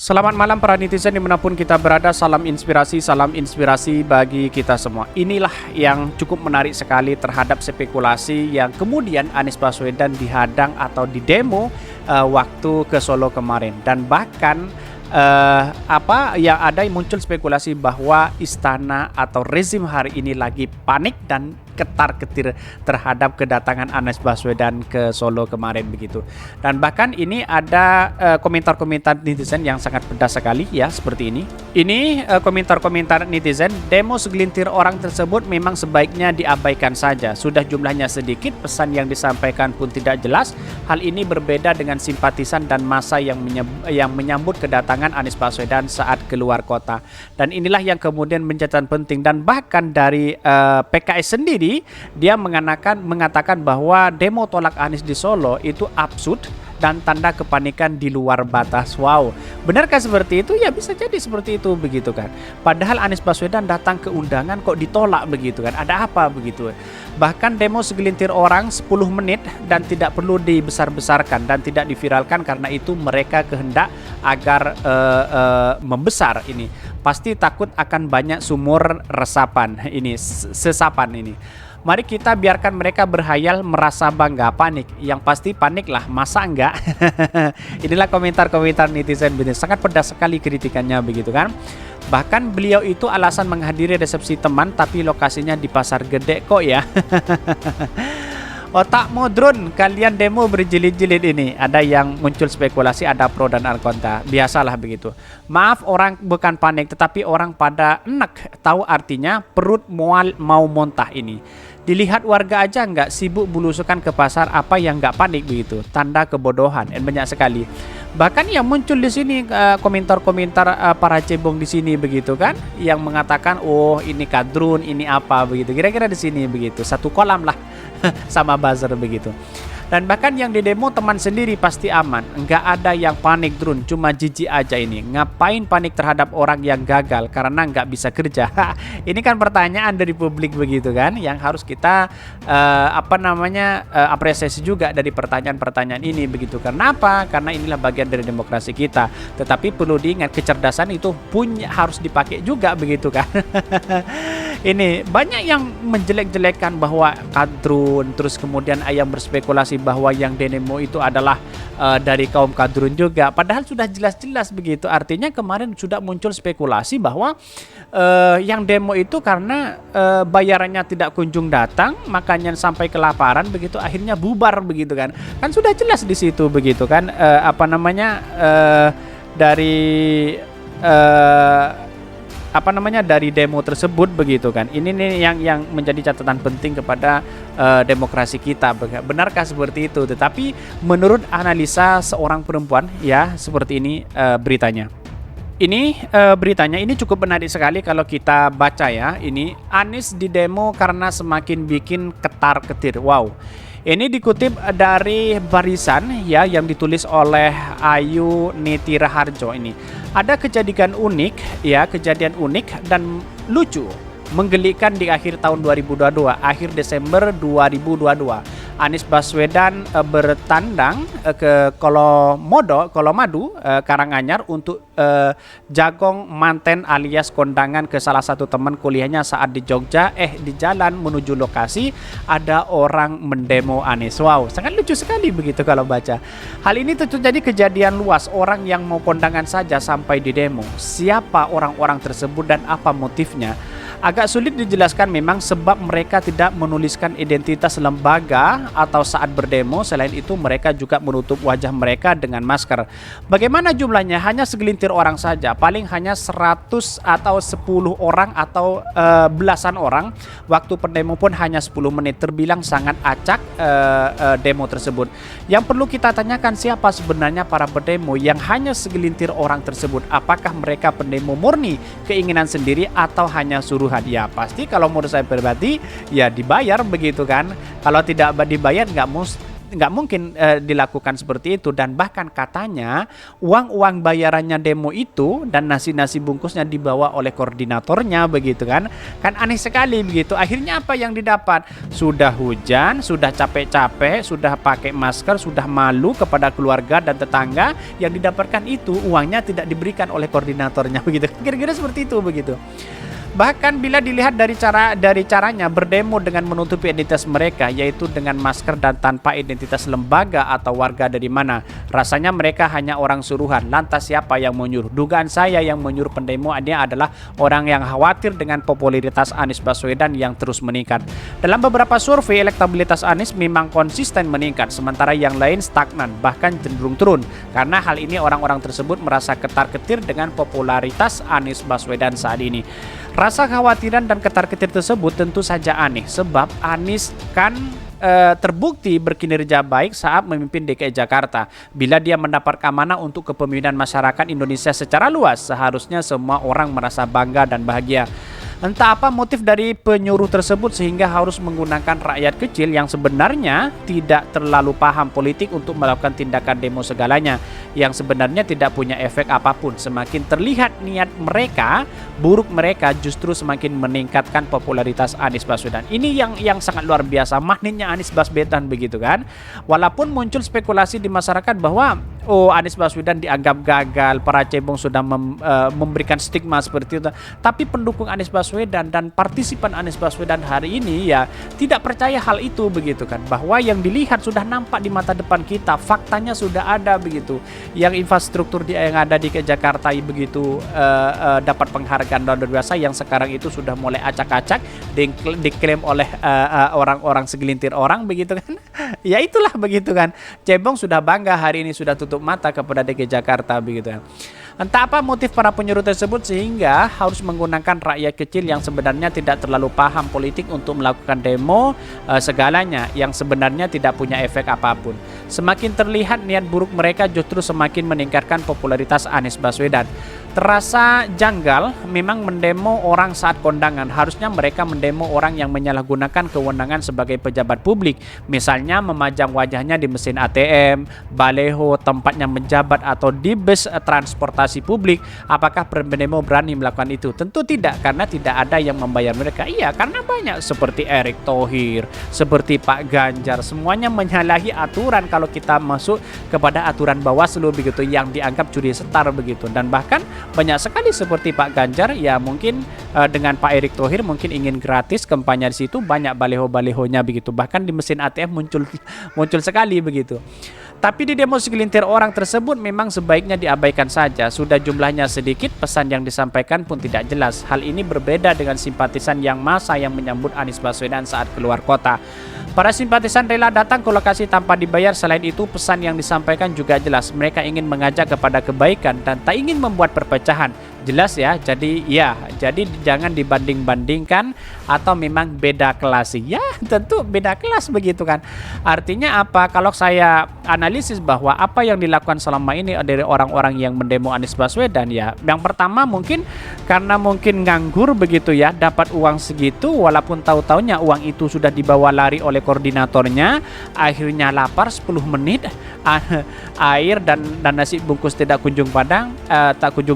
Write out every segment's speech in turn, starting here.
Selamat malam para netizen dimanapun kita berada, salam inspirasi bagi kita semua. Inilah yang cukup menarik sekali terhadap spekulasi yang kemudian Anies Baswedan dihadang atau didemo waktu ke Solo kemarin. Dan bahkan yang muncul spekulasi bahwa istana atau rezim hari ini lagi panik dan ketar-ketir terhadap kedatangan Anies Baswedan ke Solo kemarin begitu. Dan bahkan ini ada komentar-komentar netizen yang sangat pedas sekali ya, seperti ini. Ini komentar-komentar netizen, demo segelintir orang tersebut memang sebaiknya diabaikan saja. Sudah jumlahnya sedikit, pesan yang disampaikan pun tidak jelas. Hal ini berbeda dengan simpatisan dan massa yang menyambut kedatangan Anies Baswedan saat keluar kota. Dan inilah yang kemudian menjadi penting. Dan bahkan dari PKS sendiri dia mengatakan bahwa demo tolak Anies di Solo itu absurd dan tanda kepanikan di luar batas. Wow, benarkah seperti itu? Ya bisa jadi seperti itu begitu kan. Padahal Anies Baswedan datang ke undangan kok ditolak begitu kan. Ada apa begitu? Bahkan demo segelintir orang 10 menit dan tidak perlu dibesar-besarkan dan tidak diviralkan karena itu mereka kehendak agar membesar ini. Pasti takut akan banyak sumur resapan ini, sesapan ini. Mari kita biarkan mereka berhayal, merasa bangga, panik. Yang pasti panik lah, masa enggak? Inilah komentar-komentar netizen, sangat pedas sekali kritikannya begitu kan. Bahkan beliau itu alasan menghadiri resepsi teman tapi lokasinya di Pasar Gede kok ya. Otak modrun, kalian demo berjilid-jilid ini. Ada yang muncul spekulasi, ada pro dan kontra. Biasalah begitu. Maaf, orang bukan panik, tetapi orang pada enak. Tahu artinya perut mual mau muntah ini. Dilihat warga aja nggak sibuk belusukan ke pasar, apa yang nggak panik begitu? Tanda kebodohan. Dan banyak sekali. Bahkan yang muncul di sini komentar-komentar para cebong di sini begitu kan, yang mengatakan oh ini kadrun, ini apa begitu. Kira-kira di sini begitu. Satu kolam lah sama buzzer begitu. Dan bahkan yang di demo teman sendiri pasti aman. Nggak ada yang panik drone, cuma jijik aja ini. Ngapain panik terhadap orang yang gagal karena nggak bisa kerja? Ini kan pertanyaan dari publik begitu kan, yang harus kita apresiasi juga dari pertanyaan-pertanyaan ini begitu. Karena apa? Karena inilah bagian dari demokrasi kita. Tetapi perlu diingat, kecerdasan itu harus dipakai juga begitu kan. Ini banyak yang menjelek-jelekkan bahwa kadrun, terus kemudian yang berspekulasi bahwa yang demo itu adalah dari kaum kadrun juga. Padahal sudah jelas-jelas begitu. Artinya kemarin sudah muncul spekulasi bahwa yang demo itu karena bayarannya tidak kunjung datang, makanya sampai kelaparan begitu, akhirnya bubar begitu kan. Kan sudah jelas di situ begitu kan, dari demo tersebut begitu kan. Ini nih yang menjadi catatan penting kepada demokrasi kita. Benarkah seperti itu? Tetapi menurut analisa seorang perempuan ya, seperti ini beritanya. Ini beritanya ini cukup menarik sekali kalau kita baca ya. Ini Anies di demo karena semakin bikin ketar-ketir. Wow. Ini dikutip dari Barisan ya, yang ditulis oleh Ayu Niti Raharjo ini. Ada kejadian unik dan lucu, menggelikan di akhir tahun 2022, akhir Desember 2022. Anies Baswedan bertandang ke Kolomadu, Karanganyar untuk jagong manten alias kondangan ke salah satu teman kuliahnya saat di Jogja. Di jalan menuju lokasi ada orang mendemo Anies. Wow, sangat lucu sekali begitu kalau baca. Hal ini tentu jadi kejadian luas, orang yang mau kondangan saja sampai di demo. Siapa orang-orang tersebut dan apa motifnya? Agak sulit dijelaskan memang, sebab mereka tidak menuliskan identitas lembaga atau saat berdemo. Selain itu mereka juga menutup wajah mereka dengan masker. Bagaimana jumlahnya? Hanya segelintir orang saja, paling hanya 100 atau 10 orang atau belasan orang. Waktu pendemo pun hanya 10 menit, terbilang sangat acak demo tersebut. Yang perlu kita tanyakan, siapa sebenarnya para pendemo yang hanya segelintir orang tersebut? Apakah mereka pendemo murni keinginan sendiri atau hanya suruh? Ya pasti kalau menurut saya pribadi ya dibayar begitu kan. Kalau tidak dibayar nggak mungkin dilakukan seperti itu. Dan bahkan katanya uang bayarannya demo itu dan nasi bungkusnya dibawa oleh koordinatornya begitu kan aneh sekali begitu. Akhirnya apa yang didapat? Sudah hujan, sudah capek-capek, sudah pakai masker, sudah malu kepada keluarga dan tetangga, yang didapatkan itu uangnya tidak diberikan oleh koordinatornya begitu. Kira-kira seperti itu begitu. Bahkan bila dilihat dari caranya berdemo dengan menutupi identitas mereka, yaitu dengan masker dan tanpa identitas lembaga atau warga dari mana, rasanya mereka hanya orang suruhan. Lantas siapa yang menyuruh? Dugaan saya yang menyuruh pendemo dia adalah orang yang khawatir dengan popularitas Anies Baswedan yang terus meningkat. Dalam beberapa survei, elektabilitas Anies memang konsisten meningkat, sementara yang lain stagnan, bahkan cenderung turun. Karena hal ini orang-orang tersebut merasa ketar-ketir dengan popularitas Anies Baswedan saat ini. Rasa kekhawatiran dan ketar-ketir tersebut tentu saja aneh, sebab Anies kan terbukti berkinerja baik saat memimpin DKI Jakarta. Bila dia mendapat amanah untuk kepemimpinan masyarakat Indonesia secara luas, seharusnya semua orang merasa bangga dan bahagia. Entah apa motif dari penyuruh tersebut sehingga harus menggunakan rakyat kecil yang sebenarnya tidak terlalu paham politik untuk melakukan tindakan demo segalanya, yang sebenarnya tidak punya efek apapun. Semakin terlihat niat mereka, buruk mereka justru semakin meningkatkan popularitas Anies Baswedan. Ini yang sangat luar biasa, magnetnya Anies Baswedan begitu kan. Walaupun muncul spekulasi di masyarakat bahwa Anies Baswedan dianggap gagal, para cebong sudah memberikan stigma seperti itu. Tapi pendukung Anies Baswedan dan partisipan Anies Baswedan hari ini ya tidak percaya hal itu begitu kan. Bahwa yang dilihat sudah nampak di mata depan kita, faktanya sudah ada begitu. Yang infrastruktur yang ada di Jakarta begitu dapat penghargaan luar biasa, yang sekarang itu sudah mulai acak-acak diklaim oleh orang-orang segelintir orang begitu kan. Ya itulah begitu kan. Cebong sudah bangga hari ini sudah tutup mata kepada DKI Jakarta begitu ya. Entah apa motif para penyuruh tersebut sehingga harus menggunakan rakyat kecil yang sebenarnya tidak terlalu paham politik untuk melakukan demo segalanya, yang sebenarnya tidak punya efek apapun. Semakin terlihat niat buruk mereka justru semakin meningkatkan popularitas Anies Baswedan. Terasa janggal memang mendemo orang saat kondangan. Harusnya mereka mendemo orang yang menyalahgunakan kewenangan sebagai pejabat publik, misalnya memajang wajahnya di mesin ATM, baleho, tempatnya menjabat, atau di bus transportasi publik. Apakah pendemo berani melakukan itu? Tentu tidak, karena tidak ada yang membayar mereka. Iya, karena banyak seperti Erick Thohir, seperti Pak Ganjar, semuanya menyalahi aturan kalau kita masuk kepada aturan Bawaslu begitu, yang dianggap curi setar begitu. Dan bahkan banyak sekali seperti Pak Ganjar ya mungkin dengan Pak Erick Thohir mungkin ingin gratis kampanye di situ, banyak baleho-balehonya begitu. Bahkan di mesin ATM muncul sekali begitu. Tapi di demo segelintir orang tersebut memang sebaiknya diabaikan saja. Sudah jumlahnya sedikit, pesan yang disampaikan pun tidak jelas. Hal ini berbeda dengan simpatisan yang massa yang menyambut Anies Baswedan saat keluar kota. Para simpatisan rela datang ke lokasi tanpa dibayar. Selain itu, pesan yang disampaikan juga jelas. Mereka ingin mengajak kepada kebaikan dan tak ingin membuat perpecahan. Jelas ya, jadi jangan dibanding-bandingkan atau memang beda kelas. Ya, tentu beda kelas begitu kan. Artinya apa? Kalau saya analisis bahwa apa yang dilakukan selama ini dari orang-orang yang mendemo Anies Baswedan ya, yang pertama mungkin karena mungkin nganggur begitu ya, dapat uang segitu walaupun tahu-taunya uang itu sudah dibawa lari oleh koordinatornya, akhirnya lapar 10 menit, air dan nasi bungkus tak kunjung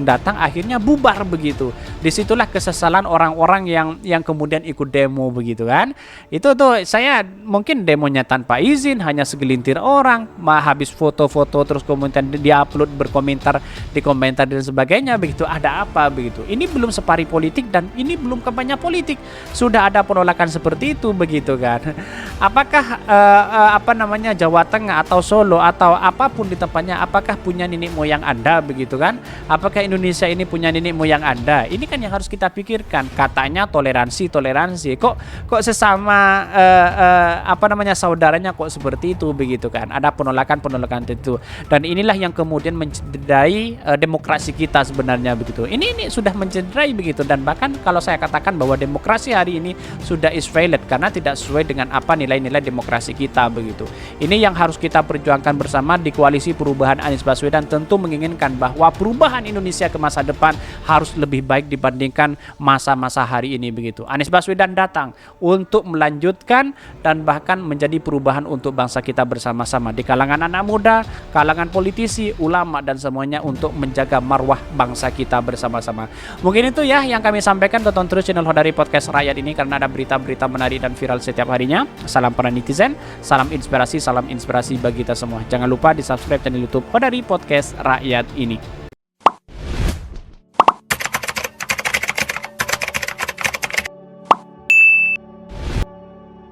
datang, akhirnya bubar begitu. Disitulah kesesalan orang-orang yang kemudian ikut demo begitu kan. Itu tuh saya mungkin demonya tanpa izin, hanya segelintir orang, habis foto-foto terus kemudian diupload, berkomentar di komentar dan sebagainya begitu. Ada apa begitu? Ini belum separi politik dan ini belum kampanye politik. Sudah ada penolakan seperti itu begitu kan. Apakah Jawa Tengah atau Solo atau apapun di tempatnya, apakah punya nenek moyang Anda begitu kan? Apakah Indonesia ini punya nenek moyang Anda? Ini kan yang harus kita pikirkan. Katanya toleransi, kok sesama saudaranya kok seperti itu begitu kan? Ada penolakan itu. Dan inilah yang kemudian mencederai demokrasi kita sebenarnya begitu. Ini sudah mencederai begitu, dan bahkan kalau saya katakan bahwa demokrasi hari ini sudah is failed karena tidak sesuai dengan apa nilai-nilai demokrasi kita begitu. Ini yang harus kita perjuangkan bersama di koalisi perubahan Anies Baswedan. Tentu menginginkan bahwa perubahan Indonesia ke masa depan depan harus lebih baik dibandingkan masa-masa hari ini begitu. Anies Baswedan datang untuk melanjutkan dan bahkan menjadi perubahan untuk bangsa kita bersama-sama di kalangan anak muda, kalangan politisi, ulama dan semuanya untuk menjaga marwah bangsa kita bersama-sama. Mungkin itu ya yang kami sampaikan. Tonton terus channel Hodari Podcast Rakyat ini karena ada berita-berita menarik dan viral setiap harinya. Salam para netizen, salam inspirasi bagi kita semua. Jangan lupa di subscribe channel YouTube Hodari Podcast Rakyat ini.